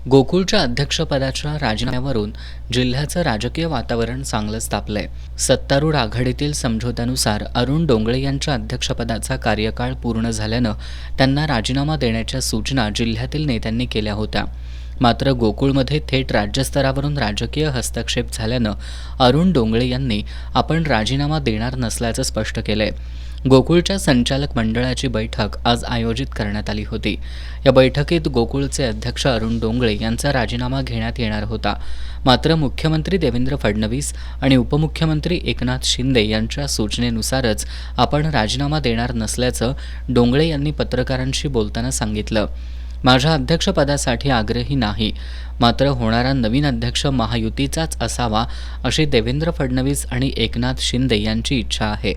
गोकुळच्या अध्यक्षपदाच्या राजीनाम्यावरून जिल्ह्याचं राजकीय वातावरण चांगलंच तापलंय. सत्तारूढ आघाडीतील समझोत्यानुसार अरुण डोंगळे यांच्या अध्यक्षपदाचा कार्यकाळ पूर्ण झाल्यानं त्यांना राजीनामा देण्याच्या सूचना जिल्ह्यातील नेत्यांनी केल्या होत्या. मात्र गोकुळमध्ये थेट राज्यस्तरावरून राजकीय हस्तक्षेप झाल्यानं अरुण डोंगळे यांनी आपण राजीनामा देणार नसल्याचं स्पष्ट केलंय. गोकुळच्या संचालक मंडळाची बैठक आज आयोजित करण्यात आली होती. या बैठकीत गोकुळचे अध्यक्ष अरुण डोंगळे यांचा राजीनामा घेण्यात येणार होता. मात्र मुख्यमंत्री देवेंद्र फडणवीस आणि उपमुख्यमंत्री एकनाथ शिंदे यांच्या सूचनेनुसारच आपण राजीनामा देणार नसल्याचं डोंगळे यांनी पत्रकारांशी बोलताना सांगितलं. माझ्या अध्यक्षपदासाठी आग्रही नाही, मात्र होणारा नवीन अध्यक्ष महायुतीचाच असावा अशी देवेंद्र फडणवीस आणि एकनाथ शिंदे यांची इच्छा आहे.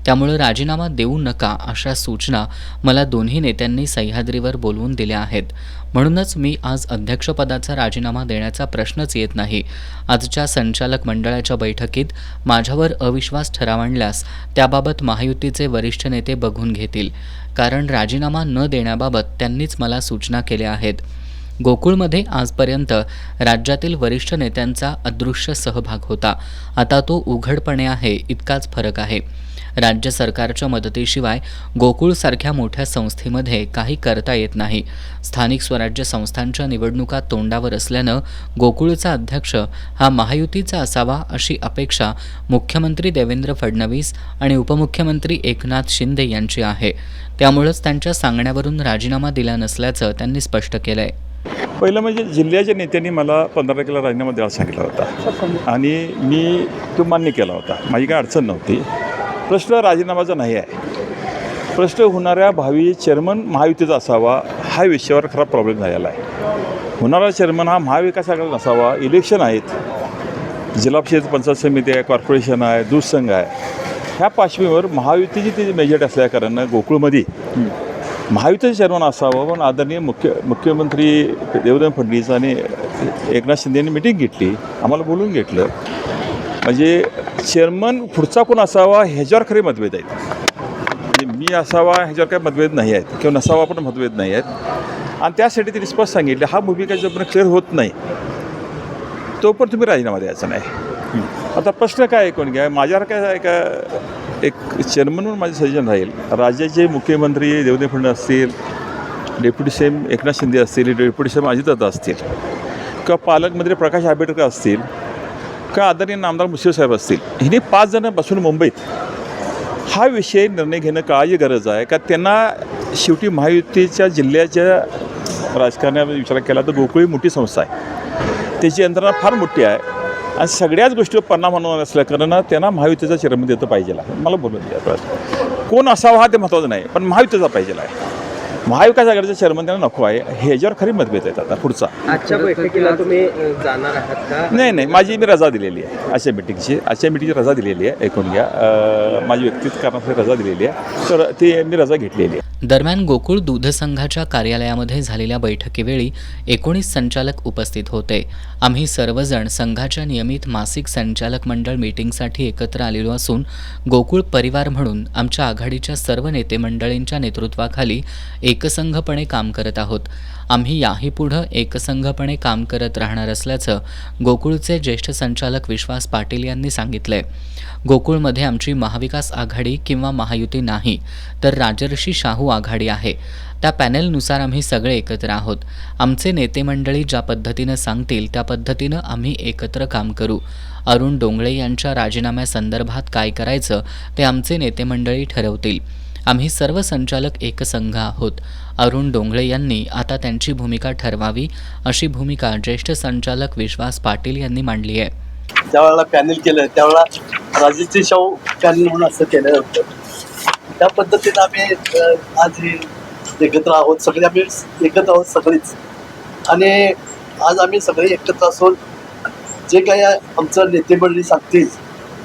त्यामुळे राजीनामा देऊ नका अशा सूचना मला दोन्ही नेत्यांनी सह्याद्रीवर बोलवून दिल्या आहेत. म्हणूनच मी आज अध्यक्षपदाचा राजीनामा देण्याचा प्रश्नच येत नाही. आजच्या संचालक मंडळाच्या बैठकीत माझ्यावर अविश्वास ठराव आणल्यास त्याबाबत महायुतीचे वरिष्ठ नेते बघून घेतील, कारण राजीनामा न देण्याबाबत त्यांनीच मला सूचना केल्या आहेत. गोकुळमध्ये आजपर्यंत राज्यातील वरिष्ठ नेत्यांचा अदृश्य सहभाग होता. आता तो उघडपणे आहे, इतकाच फरक आहे. राज्य सरकारच्या मदतीशिवाय गोकुळसारख्या मोठ्या संस्थेमध्ये काही करता येत नाही. स्थानिक स्वराज्य संस्थांच्या निवडणुका तोंडावर असल्यानं गोकुळचा अध्यक्ष हा महायुतीचा असावा अशी अपेक्षा मुख्यमंत्री देवेंद्र फडणवीस आणि उपमुख्यमंत्री एकनाथ शिंदे यांची आहे. त्यामुळेच त्यांच्या सांगण्यावरून राजीनामा दिला नसल्याचं त्यांनी स्पष्ट केलंय. पहिलं म्हणजे जिल्ह्याच्या नेत्यांनी मला 15 तारखेला राजीनामा द्यायला सांगितला होता आणि मी तो मान्य केला होता. माझी काही अडचण नव्हती. प्रश्न राजीनामाचा नाही आहे. प्रश्न होणाऱ्या भावी चेअरमन महायुतीचा असावा हा विषयावर खरा प्रॉब्लेम झालेला आहे. होणारा चेअरमन हा महाविकास आघाडीचा नसावा. इलेक्शन आहेत, जिल्हा परिषद पंचायत समिती आहे, कॉर्पोरेशन आहे, दूध संघ आहे. ह्या पार्श्वभूमीवर महायुतीची ती मेजॉरिटी असल्याकारणानं गोकुळमध्ये महायुतीचं चेअरमन असावं. पण आदरणीय मुख्यमंत्री देवेंद्र फडणवीस आणि एकनाथ शिंदे यांनी मिटिंग घेतली, आम्हाला बोलून घेतलं. म्हणजे चेअरमन पुढचा कोण असावा ह्याच्यावर खरे मतभेद आहेत. म्हणजे मी असावा ह्याच्यावर काही मतभेद नाही आहेत किंवा नसावा पण मतभेद नाही आहेत. आणि त्यासाठी त्यांनी स्पष्ट सांगितलं, हा भूमिका जोपर्यंत क्लिअर होत नाही तोपर्यंत तुम्ही राजीनामा द्यायचा नाही. आता प्रश्न काय कोण घ्या, माझ्यावर काय आहे का, एक चेअरमन म्हणून माझं सजेशन राहील, राज्याचे मुख्यमंत्री देवेंद्र फडणवीस असतील, डेप्युटी सीएम एकनाथ शिंदे असतील, डेप्युटी सीएम अजितदादा असतील, किंवा पालकमंत्री प्रकाश आंबेडकर असतील, किंवा आदरणीय नामदार मुश्रीफ साहेब असतील, हिने 5 जण बसून मुंबईत हा विषय निर्णय घेणं काळाची गरज आहे. का त्यांना शेवटी महायुतीच्या जिल्ह्याच्या राजकारणामध्ये विचार केला तर गोकुळ मोठी संस्था आहे, त्याची यंत्रणा फार मोठी आहे आणि सगळ्याच गोष्टीवर परिणाम होणार असल्याकारणानं त्यांना महायुतीचा चेअरमन देतं पाहिजे. मला बोलून द्या, कोण असावा हा ते महत्त्वाचं नाही, पण महायुतीचा पाहिजे आहे. महाविकास आघाडीचा चेअरमन त्यांना नको आहे, ह्याच्यावर खरी मतभेद आहेत. आता पुढचा आजच्या बैठकीला तुम्ही जाणार आहात का? नाही, मी रजा दिलेली आहे आजच्या मिटिंगची रजा दिलेली आहे. ऐकून घ्या, माझी व्यक्तिगत कारणासाठी रजा दिलेली आहे, तर ती मी रजा घेतलेली आहे. दरम्यान गोकुळ दूध संघाच्या कार्यालयामध्ये झालेल्या बैठकीवेळी 19 संचालक उपस्थित होते. आम्ही सर्वजण संघाच्या नियमित मासिक संचालक मंडळ मीटिंगसाठी एकत्र आलेलो असून गोकुळ परिवार म्हणून आमच्या आघाडीच्या सर्व नेते मंडळींच्या नेतृत्वाखाली एकसंघपणे काम करत आहोत. आम्ही याही पुढं एकसंघपणे काम करत राहणार असल्याचं गोकुळचे ज्येष्ठ संचालक विश्वास पाटील यांनी सांगितलंय. गोकुळमध्ये आमची महाविकास आघाडी किंवा महायुती नाही, तर राजर्षी शाहू आघाडी आहे. त्या पॅनेलनुसार आम्ही सगळे एकत्र आहोत. आमचे नेते मंडळी ज्या पद्धतीनं सांगतील त्या पद्धतीनं आम्ही एकत्र काम करू. अरुण डोंगळे यांच्या राजीनाम्यासंदर्भात काय करायचं ते आमचे नेते मंडळी ठरवतील. आम्ही सर्व संचालक एकसंघ आहोत. अरुण डोंगळे यांनी आता त्यांची भूमिका ठरवावी अशी भूमिका ज्येष्ठ संचालक विश्वास पाटील यांनी मांडली आहे. त्यावेळेला पॅनल केलं, त्यावेळेला राजश्री शाहू पॅनल म्हणून असं केलं होतं. त्या पद्धतीनं आम्ही आज एकत्र आहोत, सगळे आम्ही एकत्र आहोत सगळीच. आणि आज आम्ही सगळे एकत्र असून जे काही आमचं नेते मंडळी सांगतील,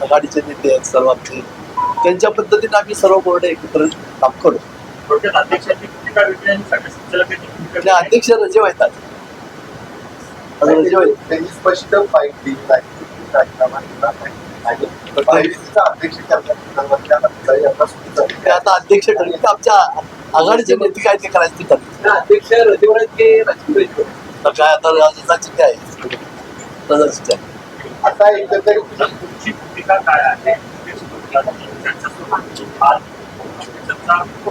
आघाडीचे नेते आहेत सर्व आमचे, त्यांच्या पद्धतीने आम्ही सर्व बोर्ड एकत्र काम करू. अध्यक्ष रजे येतात, स्पष्ट माहिती आता अध्यक्ष ठरले, आमच्या आघाडीचे नेते काय ते करायचे ते ठरले. अध्यक्ष रजेवर आहेत की राजकीय तर काय आता राजाची काय आहे राजाची काय आता एकंदरीत तुमची भूमिका काय आहे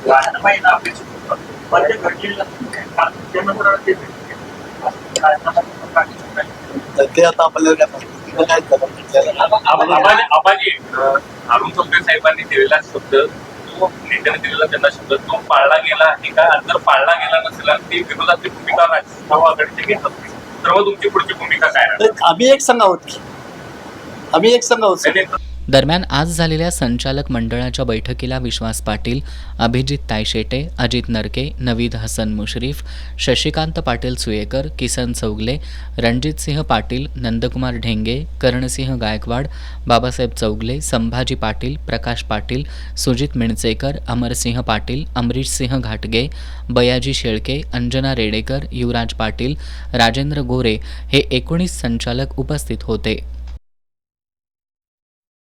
राजीनामा येणं अपेक्षित होतं पण ते घडलेलं नाही. त्यानंतर ते राजीनामा तर ते आता आपल्याला काय माहिती तिला काय जबाबदारी आबाजी अरुण चौधरी साहेबांनी दिलेला शब्द तो नेत्याने दिलेला त्यांना शब्द तो पाळला गेला आहे का आणि जर पाळला गेला नसेल आणि ती विरोधातली भूमिका राष्ट्रवादी आघाडीची घेत असतील तर मग तुमची पुढची भूमिका काय राहणार? तर आम्ही एक संघ आहोत की आम्ही एक संघ आहोत आणि दरम्यान आज झालेल्या संचालक मंडळाच्या बैठकीला विश्वास पाटील, अभिजित तायशेटे, अजित नरके, नवीद हसन मुश्रीफ, शशिकांत पाटील सुयेकर, किसन चौगले, रणजितसिंह पाटील, नंदकुमार ढेंगे, करणसिंह गायकवाड, बाबासाहेब चौगले, संभाजी पाटील, प्रकाश पाटील, सुजित मिणचेकर, अमरसिंह पाटील, अमरीशसिंह घाटगे, बयाजी शेळके, अंजना रेडेकर, युवराज पाटील, राजेंद्र गोरे हे 19 संचालक उपस्थित होते.